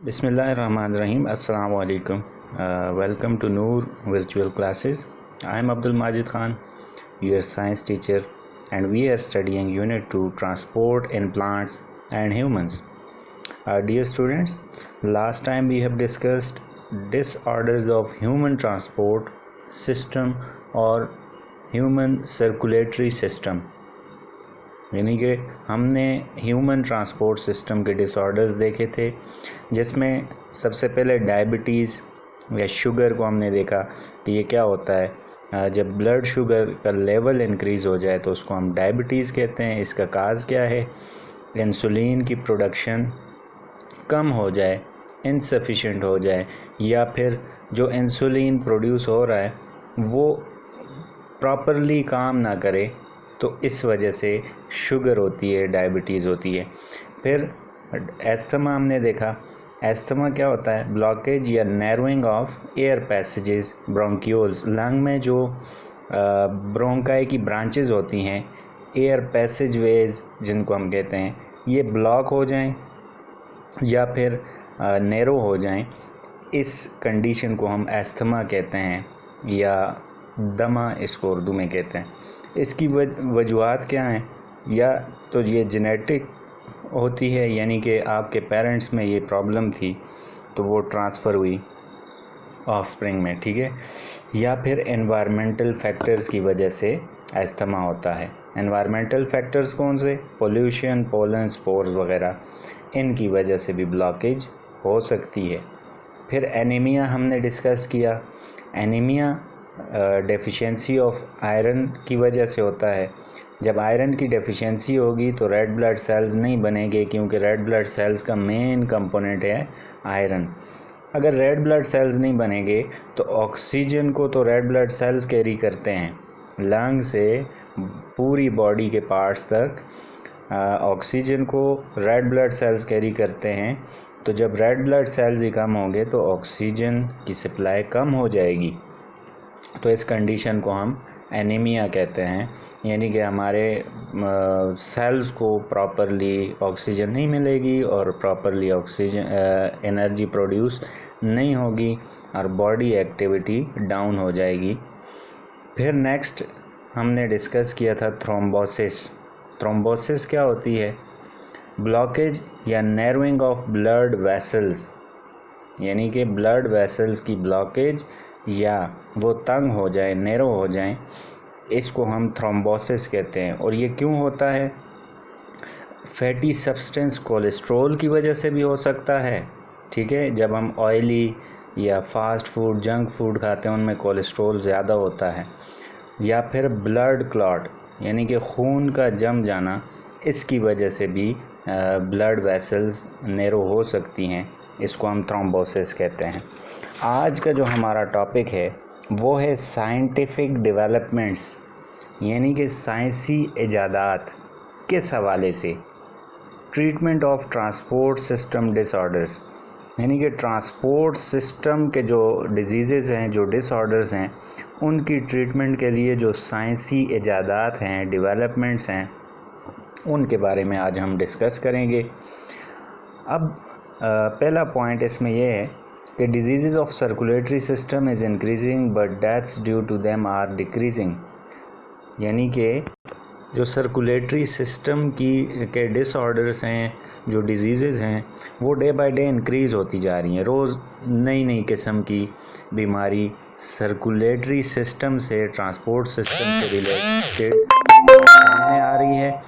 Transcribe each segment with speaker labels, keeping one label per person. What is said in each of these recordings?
Speaker 1: Bismillahirrahmanirrahim. Assalamu alaikum. Welcome to Noor Virtual Classes. I am Abdul Majid Khan, your science teacher, and we are studying Unit 2 Transport in Plants and Humans. Dear students, last time we have discussed disorders of human transport system or human circulatory system. यानी कि हमने human transport system के disorders देखे थे, जिसमें सबसे पहले diabetes या शुगर को हमने देखा कि ये क्या होता है। जब ब्लड शुगर का लेवल इंक्रीज़ हो जाए तो उसको हम डायबिटीज़ कहते हैं। इसका काज क्या है? इंसुलिन की प्रोडक्शन कम हो जाए, इनसफिशिएंट हो जाए, या फिर जो इंसुलिन प्रोड्यूस हो रहा है वो प्रॉपरली काम ना करे, तो इस वजह से शुगर होती है, डायबिटीज़ होती है। फिर एस्थमा हमने देखा। एस्थमा क्या होता है? ब्लॉकेज या narrowing of air passages bronchioles. Lung में जो ब्रोंकाई की ब्रांचेज होती हैं, एयर पैसेज वेज जिनको हम कहते हैं, ये ब्लॉक हो जाएं या फिर नैरो हो जाएं, इस कंडीशन को हम एस्थमा कहते हैं, या दमा इसको उर्दू में कहते हैं। इसकी वजूहात क्या हैं? या तो ये जेनेटिक होती है, यानी कि आपके पेरेंट्स में ये प्रॉब्लम थी तो वो ट्रांसफ़र हुई ऑफस्प्रिंग में, ठीक है, या फिर एनवायरमेंटल फैक्टर्स की वजह से एस्थमा होता है। एनवायरमेंटल फैक्टर्स कौन से? पोल्यूशन, पोलन, स्पोर्स वगैरह, इनकी वजह से भी ब्लॉकेज हो सकती है। फिर एनीमिया हमने डिस्कस किया। एनीमिया डेफिशिएंसी ऑफ आयरन की वजह से होता है। जब आयरन की डेफिशिएंसी होगी तो रेड ब्लड सेल्स नहीं बनेंगे, क्योंकि रेड ब्लड सेल्स का मेन कंपोनेंट है आयरन। अगर रेड ब्लड सेल्स नहीं बनेंगे तो ऑक्सीजन को तो रेड ब्लड सेल्स कैरी करते हैं, लंग से पूरी बॉडी के पार्ट्स तक ऑक्सीजन को रेड ब्लड सेल्स कैरी करते हैं। तो जब रेड ब्लड सेल्स ही कम होंगे तो ऑक्सीजन की सप्लाई कम हो जाएगी। तो इस कंडीशन को हम एनीमिया कहते हैं, यानी कि हमारे सेल्स को प्रॉपरली ऑक्सीजन नहीं मिलेगी और प्रॉपरली ऑक्सीजन एनर्जी प्रोड्यूस नहीं होगी और बॉडी एक्टिविटी डाउन हो जाएगी। फिर नेक्स्ट हमने डिस्कस किया था थ्रोम्बोसिस। थ्रोम्बोसिस क्या होती है? ब्लॉकेज या नैरोइंग ऑफ ब्लड वेसल्स, यानी कि ब्लड वेसल्स की ब्लॉकेज या वो तंग हो जाए, नैरो हो जाए, इसको हम थ्रोम्बोसिस कहते हैं। और ये क्यों होता है? फैटी सब्सटेंस कोलेस्ट्रॉल की वजह से भी हो सकता है, ठीक है। जब हम ऑयली या फास्ट फूड, जंक फूड खाते हैं, उनमें कोलेस्ट्रॉल ज़्यादा होता है। या फिर ब्लड क्लॉट, यानी कि खून का जम जाना, इसकी वजह से भी ब्लड वेसल्स नैरो हो सकती हैं, इसको हम थ्रोम्बोसिस कहते हैं। आज का जो हमारा टॉपिक है वो है साइंटिफिक डेवलपमेंट्स, यानी कि साइंसी इजादात किस हवाले से treatment of transport system disorders, यानी कि ट्रांसपोर्ट सिस्टम के जो डिजीज़ेज़ हैं, जो डिसऑर्डर्स हैं, उनकी ट्रीटमेंट के लिए जो साइंसी इजादात हैं, डेवलपमेंट्स हैं, उनके बारे में आज हम डिस्कस करेंगे। अब पहला पॉइंट इसमें यह है कि disease of circulatory system is increasing but deaths due to them are decreasing, यानी कि जो सर्कुलेटरी सिस्टम के डिसऑर्डर्स हैं, जो डिजीज़ हैं, वो डे बाय डे इंक्रीज़ होती जा रही हैं। रोज़ नई नई किस्म की बीमारी सर्कुलेटरी सिस्टम से, ट्रांसपोर्ट सिस्टम से रिलेटेड सामने आ रही है,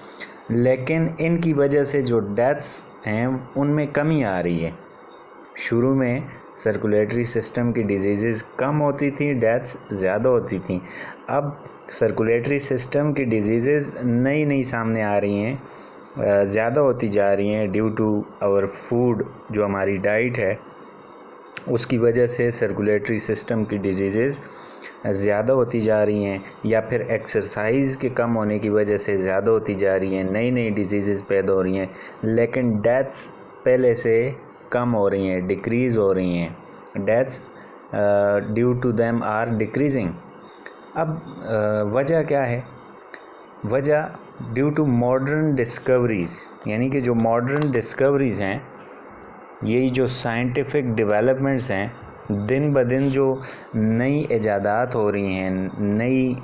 Speaker 1: लेकिन इनकी वजह से जो डेथ्स हैं उनमें कमी आ रही है। शुरू में सर्कुलेटरी सिस्टम की डिजीज़ कम होती थी, डेथ्स ज़्यादा होती थी। अब सर्कुलेटरी सिस्टम की डिजीज़ नई नई सामने आ रही हैं, ज़्यादा होती जा रही हैं ड्यू टू आवर फूड, जो हमारी डाइट है उसकी वजह से सर्कुलेटरी सिस्टम की डिजीज़ ज़्यादा होती जा रही हैं, या फिर एक्सरसाइज के कम होने की वजह से ज़्यादा होती जा रही हैं, नई नई डिजीज़ पैदा हो रही हैं, लेकिन डेथ्स पहले से कम हो रही हैं, डिक्रीज़ हो रही हैं। Deaths due to them are decreasing. अब वजह क्या है? वजह ड्यू टू मॉडर्न डिस्कवरीज़, यानी कि जो मॉडर्न डिस्कवरीज़ हैं यही जो साइंटिफिक डेवलपमेंट्स हैं, दिन ब दिन जो नई इजादात हो रही हैं, नई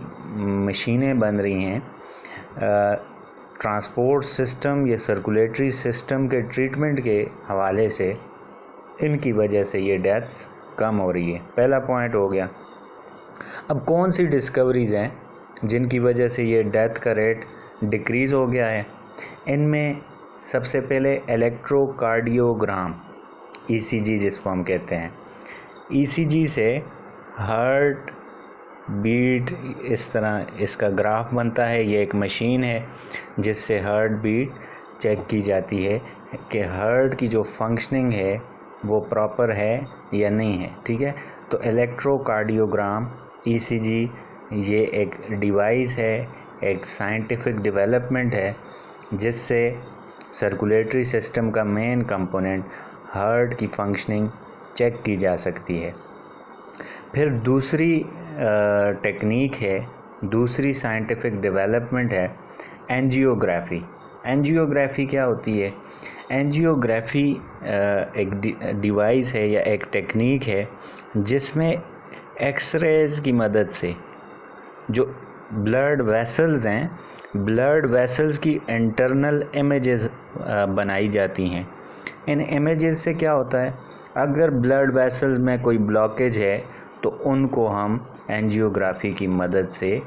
Speaker 1: मशीनें बन रही हैं, ट्रांसपोर्ट सिस्टम या सर्कुलेटरी सिस्टम के ट्रीटमेंट के हवाले से, इनकी वजह से ये डेथ्स कम हो रही है। पहला पॉइंट हो गया। अब कौन सी डिस्कवरीज़ हैं जिनकी वजह से ये डेथ का रेट डिक्रीज़ हो गया है? इनमें सबसे पहले इलेक्ट्रोकार्डियोग्राम, ईसीजी जिसको हम कहते हैं। ईसीजी से हार्ट बीट, इस तरह इसका ग्राफ बनता है। ये एक मशीन है जिससे हार्ट बीट चेक की जाती है कि हार्ट की जो फंक्शनिंग है वो प्रॉपर है या नहीं है, ठीक है। तो इलेक्ट्रोकार्डियोग्राम, ईसीजी, ये एक डिवाइस है, एक साइंटिफिक डेवलपमेंट है जिससे सर्कुलेटरी सिस्टम का मेन कंपोनेंट हार्ट की फंक्शनिंग चेक की जा सकती है। फिर दूसरी टेक्निक है, दूसरी साइंटिफिक डेवलपमेंट है एंजियोग्राफी। एंजियोग्राफी क्या होती है? एंजियोग्राफी एक डिवाइस है या एक टेक्निक है जिसमें एक्सरेज की मदद से जो ब्लड वेसल्स हैं, ब्लड वेसल्स की इंटरनल इमेजेस बनाई जाती हैं। इन इमेजेस से क्या होता है, अगर ब्लड वेसल्स में कोई ब्लॉकेज है तो उनको हम एंजियोग्राफी की मदद से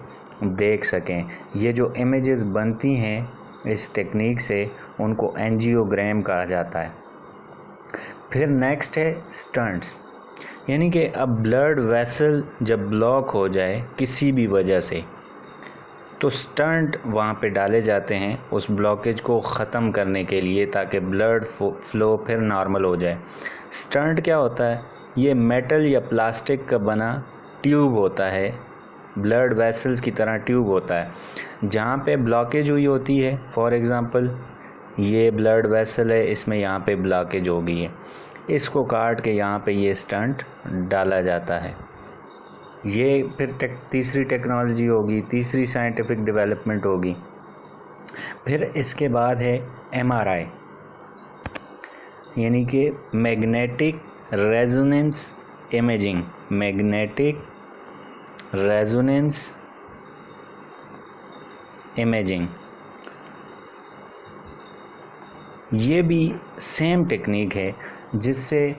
Speaker 1: देख सकें। ये जो इमेजेस बनती हैं इस टेक्निक से, उनको एंजियोग्राम कहा जाता है। फिर नेक्स्ट है स्टंट्स, यानी कि अब ब्लड वेसल जब ब्लॉक हो जाए किसी भी वजह से, तो स्टंट वहाँ पे डाले जाते हैं उस ब्लॉकेज को ख़त्म करने के लिए, ताकि ब्लड फ्लो फिर नॉर्मल हो जाए। स्टंट क्या होता है? ये मेटल या प्लास्टिक का बना ट्यूब होता है, ब्लड वेसल्स की तरह ट्यूब होता है। जहाँ पे ब्लॉकेज हुई होती है, फॉर एग्ज़ाम्पल ये ब्लड वेसल है, इसमें यहाँ पे ब्लॉकेज हो गई है, इसको काट के यहाँ पे ये स्टंट डाला जाता है। ये फिर तीसरी टेक्नोलॉजी होगी, तीसरी साइंटिफिक डेवलपमेंट होगी। फिर इसके बाद है एमआरआई, यानी कि magnetic resonance imaging. Magnetic resonance imaging, ये भी सेम टेक्निक है जिससे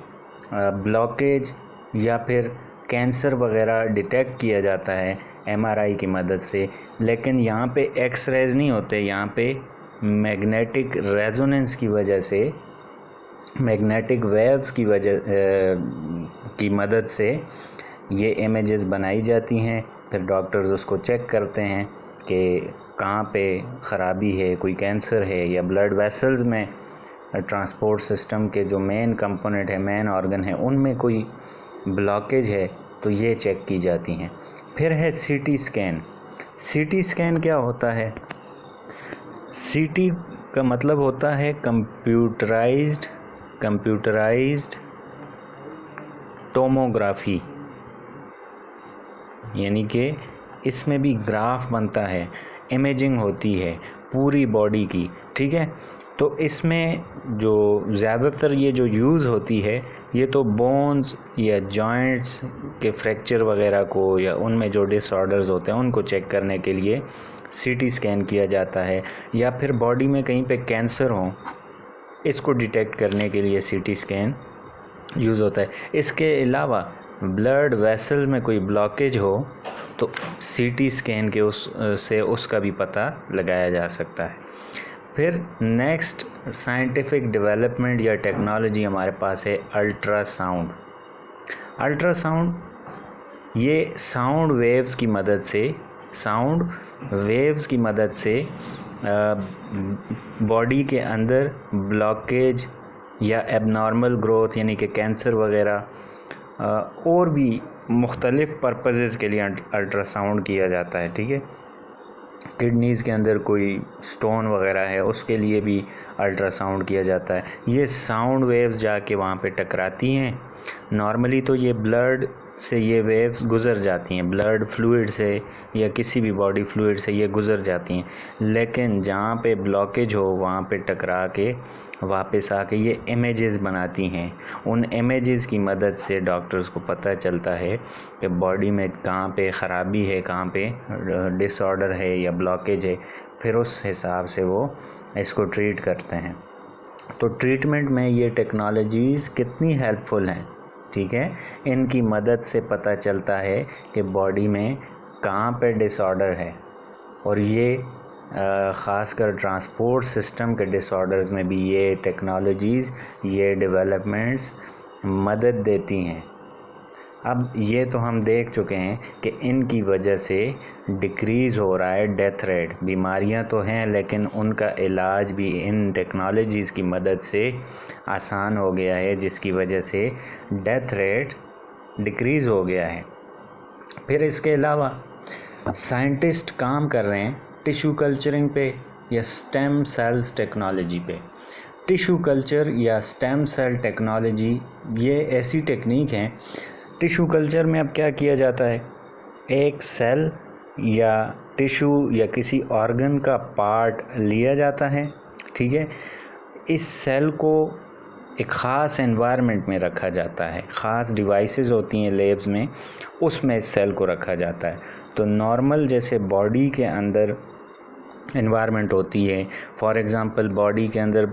Speaker 1: ब्लॉकेज या फिर कैंसर वगैरह डिटेक्ट किया जाता है एमआरआई की मदद से। लेकिन यहाँ पे एक्स रेज नहीं होते, यहाँ पे मैग्नेटिक रेजोनेंस की वजह से, मैग्नेटिक वेव्स की वजह की मदद से ये इमेजेस बनाई जाती हैं। फिर डॉक्टर्स उसको चेक करते हैं कि कहाँ पे ख़राबी है, कोई कैंसर है या ब्लड वेसल्स में, ट्रांसपोर्ट सिस्टम के जो मेन कंपोनेंट है, मेन ऑर्गन है, उनमें कोई ब्लॉकेज है, तो ये चेक की जाती हैं। फिर है सीटी स्कैन। सीटी स्कैन क्या होता है? सीटी का मतलब होता है कंप्यूटराइज्ड टोमोग्राफी, यानी कि इसमें भी ग्राफ बनता है, इमेजिंग होती है पूरी बॉडी की, ठीक है। तो इसमें जो ज़्यादातर ये जो यूज़ होती है, ये तो बोन्स या जॉइंट्स के फ्रैक्चर वगैरह को या उनमें जो डिसऑर्डर्स होते हैं उनको चेक करने के लिए सीटी स्कैन किया जाता है। या फिर बॉडी में कहीं पे कैंसर हो, इसको डिटेक्ट करने के लिए सीटी स्कैन यूज़ होता है। इसके अलावा ब्लड वेसल्स में कोई ब्लॉकेज हो तो सीटी स्कैन के उसका भी पता लगाया जा सकता है। फिर नेक्स्ट साइंटिफिक डेवलपमेंट या टेक्नोलॉजी हमारे पास है अल्ट्रासाउंड। अल्ट्रासाउंड ये साउंड वेव्स की मदद से बॉडी के अंदर ब्लॉकेज या एबनॉर्मल ग्रोथ, यानी कि कैंसर वगैरह और भी मुख्तलिफ़ पर्पसेस के लिए अल्ट्रासाउंड किया जाता है, ठीक है। किडनीज़ के अंदर कोई स्टोन वगैरह है, उसके लिए भी अल्ट्रासाउंड किया जाता है। ये साउंड वेव्स जाके वहाँ पे टकराती हैं। नॉर्मली तो ये ब्लड से ये वेव्स गुज़र जाती हैं, ब्लड फ्लूइड से या किसी भी बॉडी फ्लूइड से ये गुज़र जाती हैं, लेकिन जहाँ पे ब्लॉकेज हो वहाँ पे टकरा के वापस आके ये इमेजेस बनाती हैं। उन इमेजेस की मदद से डॉक्टर्स को पता चलता है कि बॉडी में कहाँ पे ख़राबी है, कहाँ पे डिसऑर्डर है या ब्लॉकेज है, फिर उस हिसाब से वो इसको ट्रीट करते हैं। तो ट्रीटमेंट में ये टेक्नोलॉजीज़ कितनी हेल्पफुल हैं, ठीक है। इनकी मदद से पता चलता है कि बॉडी में कहाँ पे डिसऑर्डर है, और ये ख़ासकर ट्रांसपोर्ट सिस्टम के डिसऑर्डर्स में भी ये टेक्नोलॉजीज़, ये डेवलपमेंट्स मदद देती हैं। अब ये तो हम देख चुके हैं कि इनकी वजह से डिक्रीज़ हो रहा है डेथ रेट। बीमारियां तो हैं लेकिन उनका इलाज भी इन टेक्नोलॉजीज़ की मदद से आसान हो गया है, जिसकी वजह से डेथ रेट डिक्रीज़ हो गया है। फिर इसके अलावा साइंटिस्ट काम कर रहे हैं टिश्यू कल्चरिंग पे या स्टेम सेल्स टेक्नोलॉजी पे। टिश्यू कल्चर या स्टेम सेल टेक्नोलॉजी ये ऐसी टेक्निक है। टिश्यू कल्चर में अब क्या किया जाता है, एक सेल या टिश्यू या किसी ऑर्गन का पार्ट लिया जाता है, ठीक है। इस सेल को एक ख़ास एनवायरनमेंट में रखा जाता है, ख़ास डिवाइसेस होती हैं लैब्स में, उसमें इस सेल को रखा जाता है। तो नॉर्मल जैसे बॉडी के अंदर एनवायरनमेंट होती है, फॉर एग्ज़ाम्पल बॉडी के अंदर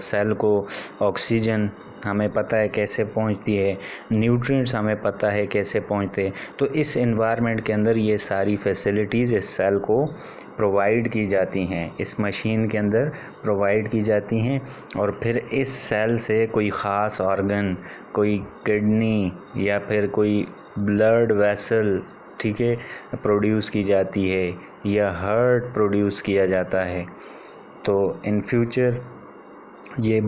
Speaker 1: सेल को ऑक्सीजन हमें पता है कैसे पहुंचती है, न्यूट्रिएंट्स हमें पता है कैसे पहुंचते हैं। तो इस एनवायरनमेंट के अंदर ये सारी फैसिलिटीज़ इस सेल को प्रोवाइड की जाती हैं, इस मशीन के अंदर प्रोवाइड की जाती हैं। और फिर इस सेल से कोई ख़ास ऑर्गन, कोई किडनी या फिर कोई ब्लड वेसल, ठीक है, प्रोड्यूस की जाती है, या हार्ट प्रोड्यूस किया जाता है। तो इन फ्यूचर ये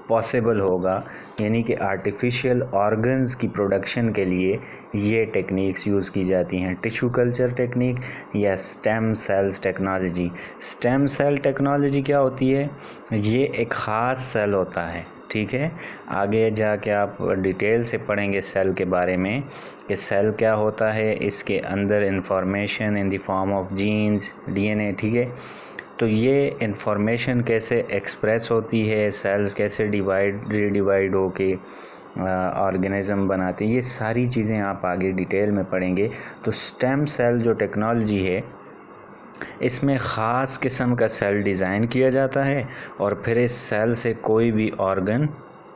Speaker 1: पॉसिबल होगा, यानी कि आर्टिफिशियल ऑर्गन्स की प्रोडक्शन के लिए ये टेक्निक्स यूज़ की जाती हैं, टिश्यू कल्चर टेक्निक या stem cells technology. Stem cell technology क्या होती है, ये एक ख़ास सेल होता है, ठीक है। आगे जाके आप डिटेल से पढ़ेंगे सेल के बारे में कि सेल क्या होता है, इसके अंदर information in the form of genes, DNA, ठीक है। तो ये इंफॉर्मेशन कैसे एक्सप्रेस होती है, सेल्स कैसे रीडिवाइड होके ऑर्गेनिज्म बनाते हैं, ये सारी चीज़ें आप आगे डिटेल में पढ़ेंगे। तो स्टेम सेल जो टेक्नोलॉजी है, इसमें ख़ास किस्म का सेल डिज़ाइन किया जाता है और फिर इस सेल से कोई भी ऑर्गन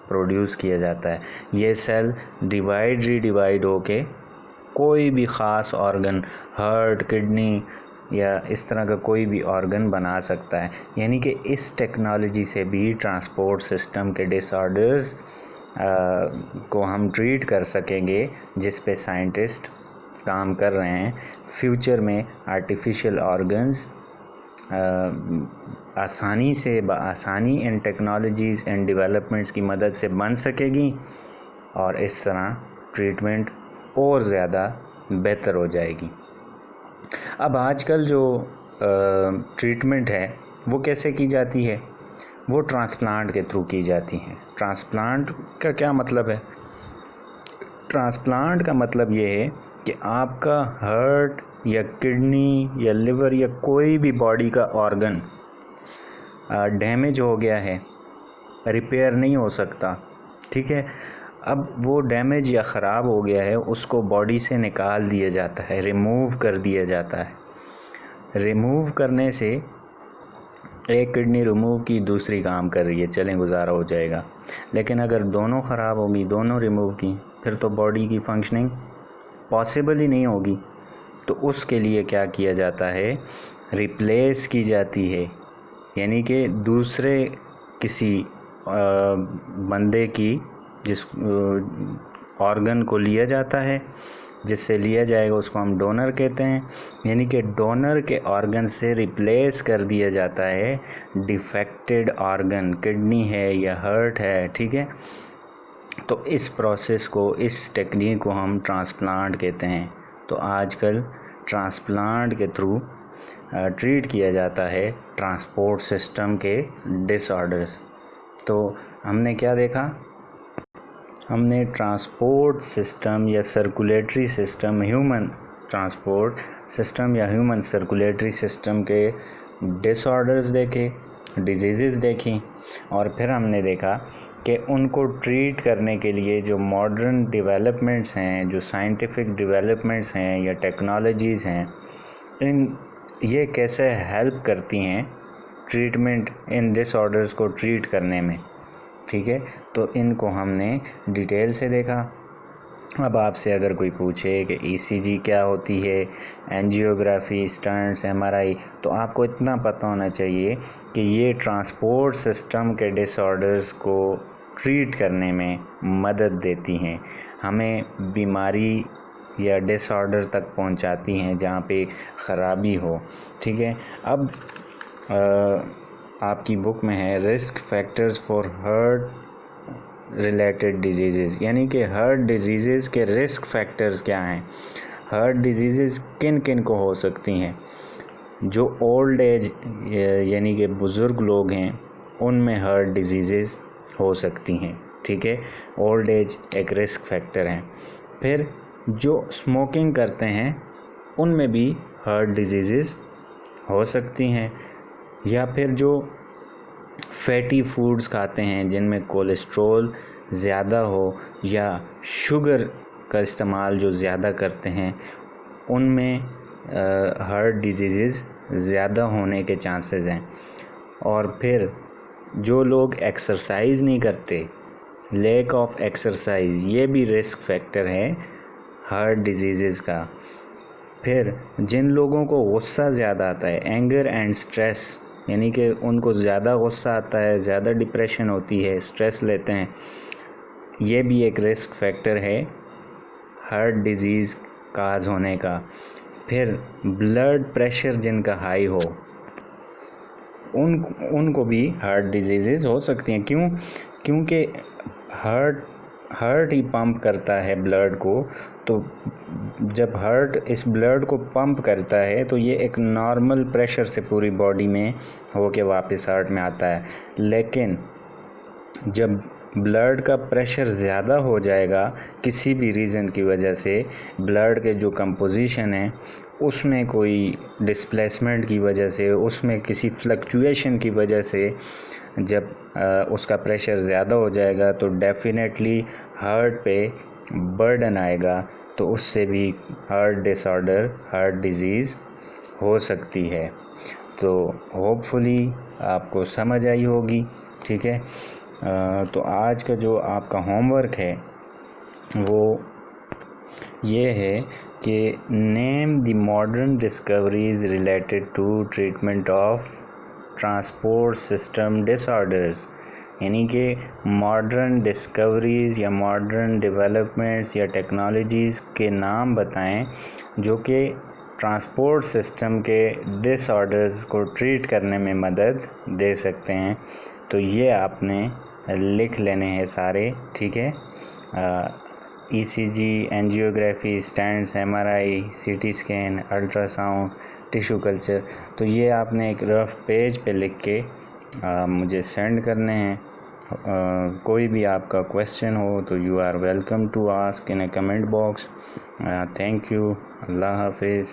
Speaker 1: प्रोड्यूस किया जाता है। ये सेल रीडिवाइड होके कोई भी ख़ास ऑर्गन, हार्ट, किडनी या इस तरह का कोई भी ऑर्गन बना सकता है। यानी कि इस टेक्नोलॉजी से भी ट्रांसपोर्ट सिस्टम के डिसऑर्डर्स को हम ट्रीट कर सकेंगे, जिस पे साइंटिस्ट काम कर रहे हैं। फ्यूचर में आर्टिफिशियल ऑर्गन्स आसानी इन टेक्नोलॉजीज़ एंड डेवलपमेंट्स की मदद से बन सकेगी और इस तरह ट्रीटमेंट और ज़्यादा बेहतर हो जाएगी। अब आजकल जो ट्रीटमेंट है वो कैसे की जाती है, वो ट्रांसप्लांट के थ्रू की जाती हैं। ट्रांसप्लांट का क्या मतलब है, ट्रांसप्लांट का मतलब ये है कि आपका हार्ट या किडनी या लिवर या कोई भी बॉडी का ऑर्गन डैमेज हो गया है, रिपेयर नहीं हो सकता, ठीक है। अब वो डैमेज या ख़राब हो गया है, उसको बॉडी से निकाल दिया जाता है, रिमूव कर दिया जाता है। रिमूव करने से एक किडनी रिमूव की, दूसरी काम कर रही है, चलें गुजारा हो जाएगा। लेकिन अगर दोनों ख़राब होगी, दोनों रिमूव की, फिर तो बॉडी की फंक्शनिंग पॉसिबल ही नहीं होगी। तो उसके लिए क्या किया जाता है, रिप्लेस की जाती है, यानी कि दूसरे किसी बंदे की जिस ऑर्गन को लिया जाता है, जिससे लिया जाएगा उसको हम डोनर कहते हैं। यानी कि डोनर के ऑर्गन से रिप्लेस कर दिया जाता है डिफेक्टेड ऑर्गन, किडनी है या हार्ट है, ठीक है। तो इस प्रोसेस को, इस टेक्निक को हम ट्रांसप्लांट कहते हैं। तो आजकल ट्रांसप्लांट के थ्रू ट्रीट किया जाता है ट्रांसपोर्ट सिस्टम के डिसऑर्डर्स। तो हमने क्या देखा, हमने ट्रांसपोर्ट सिस्टम या circulatory system, human transport system या ह्यूमन सर्कुलेटरी सिस्टम के डिसऑर्डर्स देखे, डिजीज़ देखी और फिर हमने देखा कि उनको ट्रीट करने के लिए जो मॉडर्न डेवलपमेंट्स हैं, जो साइंटिफिक डेवलपमेंट्स हैं या टेक्नोलॉजीज़ हैं, ये कैसे हेल्प करती हैं ट्रीटमेंट इन डिसऑर्डर्स को ट्रीट करने में। ठीक है, तो इनको हमने डिटेल से देखा। अब आपसे अगर कोई पूछे कि ईसीजी क्या होती है, एंजियोग्राफी, स्टंट्स, एमआरआई, तो आपको इतना पता होना चाहिए कि ये ट्रांसपोर्ट सिस्टम के डिसऑर्डर्स को ट्रीट करने में मदद देती हैं, हमें बीमारी या डिसऑर्डर तक पहुंचाती हैं जहाँ पे ख़राबी हो। ठीक है, अब आपकी बुक में है risk factors for heart related disease, यानी कि हार्ट डिजीज़ के रिस्क फैक्टर्स क्या हैं, हार्ट डिजीज़ किन किन को हो सकती हैं। जो ओल्ड एज यानी कि बुज़ुर्ग लोग हैं उनमें हार्ट डिजीज़ हो सकती हैं। ठीक है, ओल्ड एज एक रिस्क फैक्टर है। फिर जो स्मोकिंग करते हैं उनमें भी हार्ट डिजीज़ हो सकती हैं, या फिर जो फैटी फूड्स खाते हैं जिनमें कोलेस्ट्रॉल ज़्यादा हो या शुगर का इस्तेमाल जो ज़्यादा करते हैं उनमें हार्ट डिजीज़ ज़्यादा होने के चांसेस हैं। और फिर जो लोग एक्सरसाइज नहीं करते, लैक ऑफ एक्सरसाइज, ये भी रिस्क फैक्टर है हार्ट डिजीज़ का। फिर जिन लोगों को गुस्सा ज़्यादा आता है, एंगर एंड स्ट्रेस, यानी कि उनको ज़्यादा गुस्सा आता है, ज़्यादा डिप्रेशन होती है, स्ट्रेस लेते हैं, ये भी एक रिस्क फैक्टर है हार्ट डिजीज़ काज होने का। फिर ब्लड प्रेशर जिनका हाई हो उनको भी हार्ट डिजीज़ हो सकती हैं। क्यों? क्योंकि हार्ट ही पंप करता है ब्लड को, तो जब हार्ट इस ब्लड को पंप करता है तो ये एक नॉर्मल प्रेशर से पूरी बॉडी में होके वापस हार्ट में आता है। लेकिन जब ब्लड का प्रेशर ज़्यादा हो जाएगा किसी भी रीज़न की वजह से, ब्लड के जो कंपोजिशन है उसमें कोई डिस्प्लेसमेंट की वजह से, उसमें किसी फ्लक्चुएशन की वजह से जब उसका प्रेशर ज़्यादा हो जाएगा तो डेफिनेटली हार्ट पे बर्डन आएगा, तो उससे भी हार्ट डिसऑर्डर, हार्ट डिजीज़ हो सकती है। तो होपफुली आपको समझ आई होगी। ठीक है, तो आज का जो आपका होमवर्क है वो ये है कि name the modern discoveries related to treatment of transport system disorders, यानी कि मॉडर्न डिस्कवरीज़ या मॉडर्न डेवलपमेंट्स या टेक्नोलॉजीज़ के नाम बताएं जो कि ट्रांसपोर्ट सिस्टम के डिसऑर्डर्स को ट्रीट करने में मदद दे सकते हैं। तो ये आपने लिख लेने हैं सारे। ठीक है, ECG, angiography, stents, MRI, CT scan, ultrasound, tissue culture, तो ये आपने एक रफ पेज पे लिख के मुझे सेंड करने हैं। कोई भी आपका क्वेश्चन हो तो you are welcome to ask in a comment box. Thank you. अल्लाह हाफिज़।